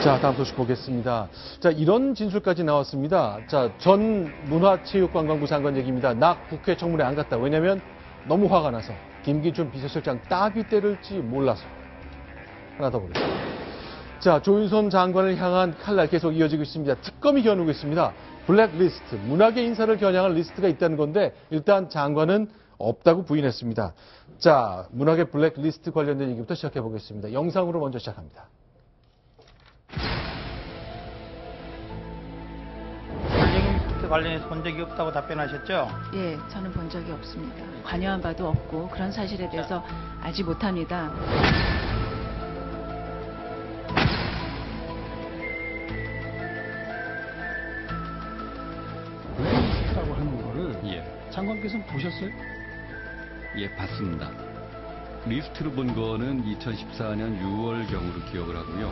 자, 다음 소식 보겠습니다. 자, 이런 진술까지 나왔습니다. 자, 전 문화체육관광부 장관 얘기입니다. 나 국회 청문회 안 갔다. 왜냐면 너무 화가 나서 김기춘 비서실장 따귀 때릴지 몰라서. 하나 더 보겠습니다. 자, 조윤선 장관을 향한 칼날 계속 이어지고 있습니다. 특검이 겨누고 있습니다. 블랙리스트, 문학의 인사를 겨냥한 리스트가 있다는 건데 일단 장관은 없다고 부인했습니다. 자, 문학의 블랙리스트 관련된 얘기부터 시작해 보겠습니다. 영상으로 먼저 시작합니다. 블랙리스트 관련해서 본 적이 없다고 답변하셨죠? 예, 저는 본 적이 없습니다. 관여한 바도 없고 그런 사실에 대해서 알지 못합니다. 블랙리스트라고 하는 거를 장관께서는 보셨어요? 예, 봤습니다. 리스트로 본 거는 2014년 6월경으로 기억을 하고요.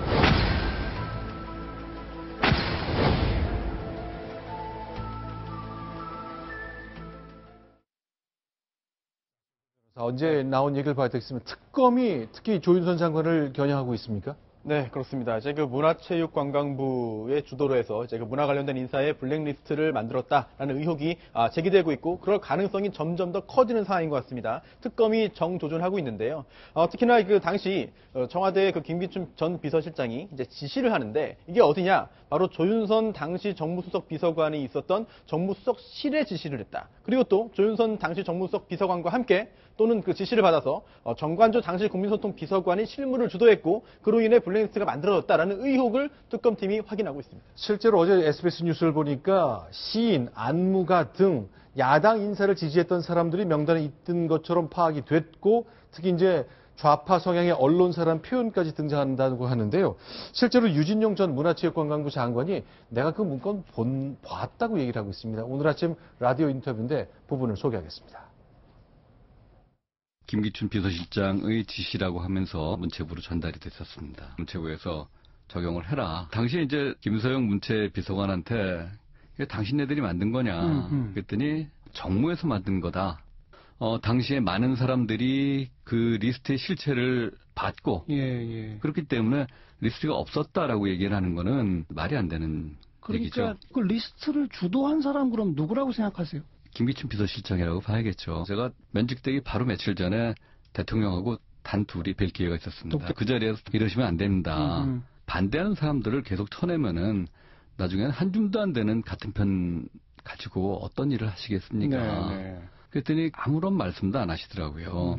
언제 나온 얘기를 봐야 되겠습니다. 특검이 특히 조윤선 장관을 겨냥하고 있습니까? 네, 그렇습니다. 이제 그 문화체육관광부의 주도로 해서 이제 그 문화 관련된 인사의 블랙리스트를 만들었다라는 의혹이 제기되고 있고, 그럴 가능성이 점점 더 커지는 상황인 것 같습니다. 특검이 정조준하고 있는데요. 특히나 그 당시 청와대 그 김기춘 전 비서실장이 이제 지시를 하는데 이게 어디냐? 바로 조윤선 당시 정무수석 비서관이 있었던 정무수석실에 지시를 했다. 그리고 또 조윤선 당시 정무수석 비서관과 함께 또는 그 지시를 받아서 정관조 당시 국민소통 비서관이 실무를 주도했고 그로 인해 블랙리스트가 만들어졌다라는 의혹을 특검팀이 확인하고 있습니다. 실제로 어제 SBS 뉴스를 보니까 시인, 안무가 등 야당 인사를 지지했던 사람들이 명단에 있던 것처럼 파악이 됐고 특히 이제 좌파 성향의 언론사라는 표현까지 등장한다고 하는데요. 실제로 유진용 전 문화체육관광부 장관이 내가 그 문건 봤다고 얘기를 하고 있습니다. 오늘 아침 라디오 인터뷰인데 부분을 소개하겠습니다. 김기춘 비서실장의 지시라고 하면서 문체부로 전달이 됐었습니다. 문체부에서 적용을 해라. 당시에 이제 김서영 문체비서관한테 이게 당신네들이 만든 거냐. 그랬더니 정무에서 만든 거다. 당시에 많은 사람들이 그 리스트의 실체를 봤고 그렇기 때문에 리스트가 없었다라고 얘기를 하는 거는 말이 안 되는 얘기죠. 그러니까 그 리스트를 주도한 사람 그럼 누구라고 생각하세요? 김기춘 비서실장이라고 봐야겠죠. 제가 면직되기 바로 며칠 전에 대통령하고 단 둘이 뵐 기회가 있었습니다. 그 자리에서 이러시면 안 됩니다. 반대하는 사람들을 계속 쳐내면은 나중에는 한 줌도 안 되는 같은 편 가지고 어떤 일을 하시겠습니까? 그랬더니 아무런 말씀도 안 하시더라고요.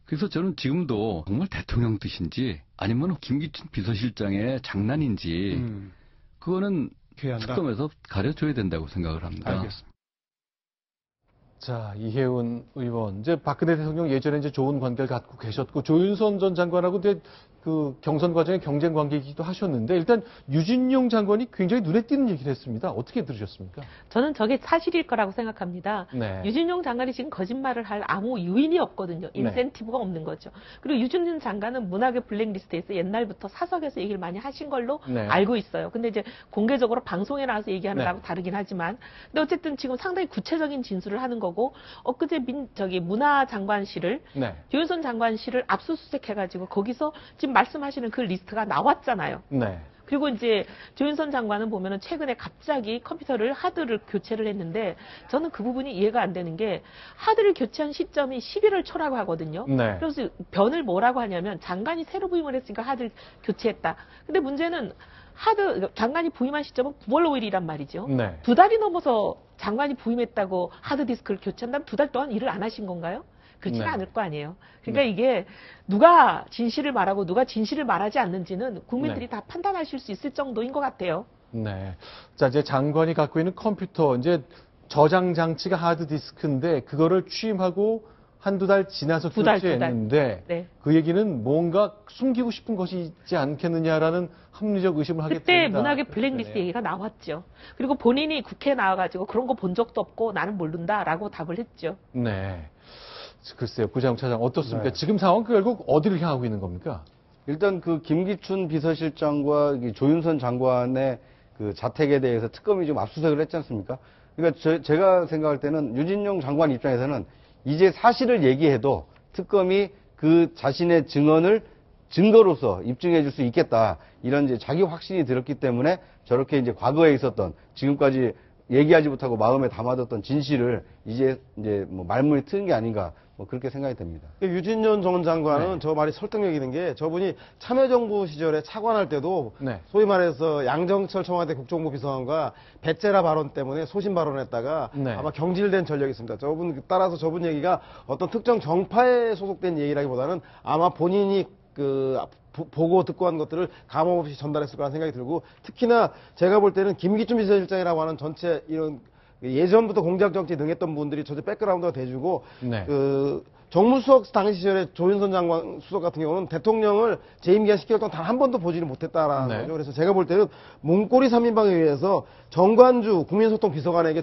그래서 저는 지금도 정말 대통령 뜻인지 아니면 김기춘 비서실장의 장난인지 그거는 특검에서 가려줘야 된다고 생각을 합니다. 알겠습니다. 자, 이혜훈 의원. 이제 박근혜 대통령 예전에 이제 좋은 관계를 갖고 계셨고, 조윤선 전 장관하고 이제 그 경선 과정에 경쟁 관계이기도 하셨는데, 일단 유진용 장관이 굉장히 눈에 띄는 얘기를 했습니다. 어떻게 들으셨습니까? 저는 저게 사실일 거라고 생각합니다. 네. 유진용 장관이 지금 거짓말을 할 아무 요인이 없거든요. 인센티브가 없는 거죠. 그리고 유진용 장관은 문학의 블랙리스트에서 옛날부터 사석에서 얘기를 많이 하신 걸로 알고 있어요. 근데 이제 공개적으로 방송에 나와서 얘기하는 거하고 다르긴 하지만, 근데 어쨌든 지금 상당히 구체적인 진술을 하는 거고, 엊그제 문화장관실을 조윤선 장관실을 압수수색해가지고 거기서 지금 말씀하시는 그 리스트가 나왔잖아요. 그리고 이제 조윤선 장관은 보면은 최근에 갑자기 컴퓨터를 하드를 교체를 했는데 저는 그 부분이 이해가 안 되는 게 하드를 교체한 시점이 11월 초라고 하거든요. 그래서 변을 뭐라고 하냐면 장관이 새로 부임을 했으니까 하드를 교체했다. 근데 문제는 장관이 부임한 시점은 9월 5일이란 말이죠. 두 달이 넘어서 장관이 부임했다고 하드디스크를 교체한다면 두 달 동안 일을 안 하신 건가요? 그렇지는 않을 거 아니에요. 그러니까 이게 누가 진실을 말하고 누가 진실을 말하지 않는지는 국민들이 다 판단하실 수 있을 정도인 것 같아요. 자, 이제 장관이 갖고 있는 컴퓨터, 이제 저장 장치가 하드디스크인데 그거를 취임하고 한두 달 지나서 교체했는데 그 얘기는 뭔가 숨기고 싶은 것이 있지 않겠느냐라는 합리적 의심을 하게 됩니다. 그때 문학의 블랙리스트 얘기가 나왔죠. 그리고 본인이 국회에 나와가지고 그런 거 본 적도 없고 나는 모른다라고 답을 했죠. 글쎄요, 구자영 차장 어떻습니까? 지금 상황 결국 어디를 향하고 있는 겁니까? 일단 그 김기춘 비서실장과 조윤선 장관의 그 자택에 대해서 특검이 좀 압수수색을 했지 않습니까? 그러니까 제가 생각할 때는 유진용 장관 입장에서는 이제 사실을 얘기해도 특검이 그 자신의 증언을 증거로서 입증해 줄 수 있겠다. 이런 이제 자기 확신이 들었기 때문에 저렇게 이제 과거에 있었던 지금까지 얘기하지 못하고 마음에 담아뒀던 진실을 이제 뭐 말문이 트는 게 아닌가 뭐 그렇게 생각이 됩니다. 유진년 전 장관은 저 말이 설득력 있는 게 저분이 참여정부 시절에 차관할 때도 소위 말해서 양정철 청와대 국정부 비서관과 배째라 발언 때문에 소신 발언했다가 아마 경질된 전력이 있습니다. 따라서 저분 얘기가 어떤 특정 정파에 소속된 얘기라기보다는 아마 본인이 보고 듣고 한 것들을 감흥 없이 전달했을 거라는 생각이 들고, 특히나 제가 볼 때는 김기춘 비서실장이라고 하는 전체 이런 예전부터 공작 정치 능했던 분들이 전체 백그라운드가 돼주고 정무수석 당시 시절에 조윤선 장관 수석 같은 경우는 대통령을 재임 기간 10개월 동안 단 한 번도 보지를 못했다라는 거죠. 그래서 제가 볼 때는 문고리 3인방에 의해서 정관주 국민소통 비서관에게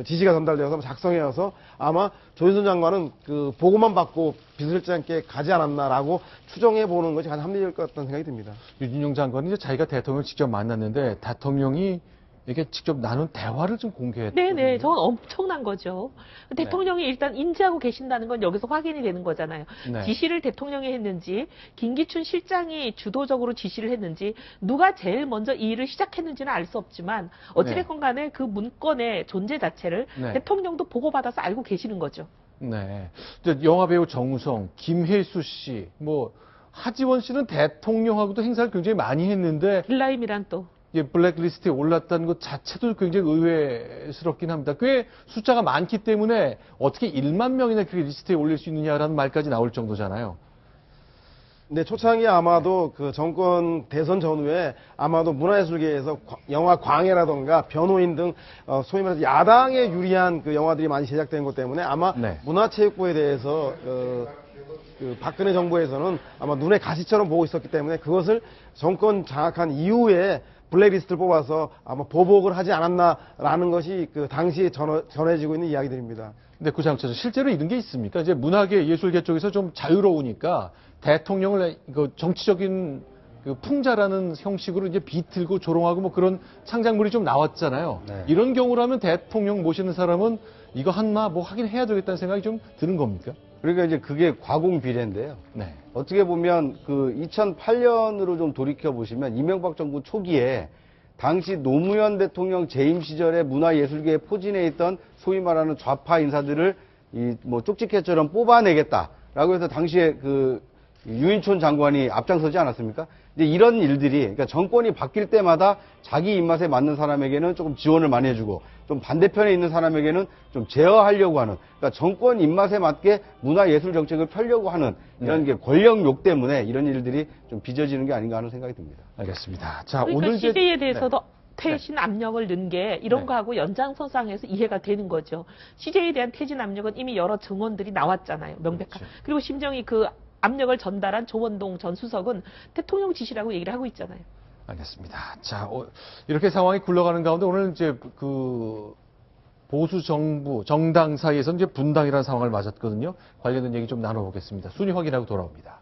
지시가 전달되어서 작성해서 아마 조윤선 장관은 보고만 받고 비서실장께 가지 않았나라고 추정해 보는 것이 가장 합리적일 것 같다는 생각이 듭니다. 유진용 장관은 이제 자기가 대통령을 직접 만났는데 대통령이 이게 직접 나눈 대화를 좀 공개했거든요. 네네, 저건 엄청난 거죠. 대통령이 일단 인지하고 계신다는 건 여기서 확인이 되는 거잖아요. 지시를 대통령이 했는지, 김기춘 실장이 주도적으로 지시를 했는지, 누가 제일 먼저 이 일을 시작했는지는 알 수 없지만 어찌됐건 간에 그 문건의 존재 자체를 대통령도 보고받아서 알고 계시는 거죠. 네. 영화배우 정우성, 김혜수 씨, 하지원 씨는 대통령하고도 행사를 굉장히 많이 했는데 빌라임이란 또 블랙리스트에 올랐다는 것 자체도 굉장히 의외스럽긴 합니다. 꽤 숫자가 많기 때문에 어떻게 1만 명이나 그 리스트에 올릴 수 있느냐라는 말까지 나올 정도잖아요. 네, 초창기 아마도 정권 대선 전후에 아마도 문화예술계에서 영화 광해라던가 변호인 등 소위 말해서 야당에 유리한 영화들이 많이 제작된 것 때문에 아마 문화체육부에 대해서 박근혜 정부에서는 아마 눈에 가시처럼 보고 있었기 때문에 그것을 정권 장악한 이후에 블랙리스트를 뽑아서 아마 보복을 하지 않았나라는 것이 당시에 전해지고 있는 이야기들입니다. 근데 구장처럼 실제로 이런 게 있습니까? 이제 문화계 예술계 쪽에서 좀 자유로우니까 대통령을 정치적인 풍자라는 형식으로 이제 비틀고 조롱하고 그런 창작물이 좀 나왔잖아요. 이런 경우라면 대통령 모시는 사람은 이거 하긴 해야 되겠다는 생각이 좀 드는 겁니까? 그러니까 이제 그게 과공비례인데요. 어떻게 보면 2008년으로 좀 돌이켜 보시면 이명박 정부 초기에 당시 노무현 대통령 재임 시절에 문화예술계에 포진해 있던 소위 말하는 좌파 인사들을 쪽집게처럼 뽑아내겠다라고 해서 당시에 유인촌 장관이 앞장서지 않았습니까? 이제 이런 일들이, 그러니까 정권이 바뀔 때마다 자기 입맛에 맞는 사람에게는 조금 지원을 많이 해주고, 좀 반대편에 있는 사람에게는 좀 제어하려고 하는, 그러니까 정권 입맛에 맞게 문화예술 정책을 펴려고 하는 이런 게 권력욕 때문에 이런 일들이 좀 빚어지는 게 아닌가 하는 생각이 듭니다. 알겠습니다. 자, 그러니까 오늘 CJ에 대해서도 퇴진 압력을 넣은 게 이런 거하고 연장선상에서 이해가 되는 거죠. CJ에 대한 퇴진 압력은 이미 여러 증언들이 나왔잖아요. 명백한. 그리고 심정이 압력을 전달한 조원동 전 수석은 대통령 지시라고 얘기를 하고 있잖아요. 알겠습니다. 자, 이렇게 상황이 굴러가는 가운데 오늘 이제 보수 정부, 정당 사이에서 이제 분당이라는 상황을 맞았거든요. 관련된 얘기 좀 나눠보겠습니다. 순위 확인하고 돌아옵니다.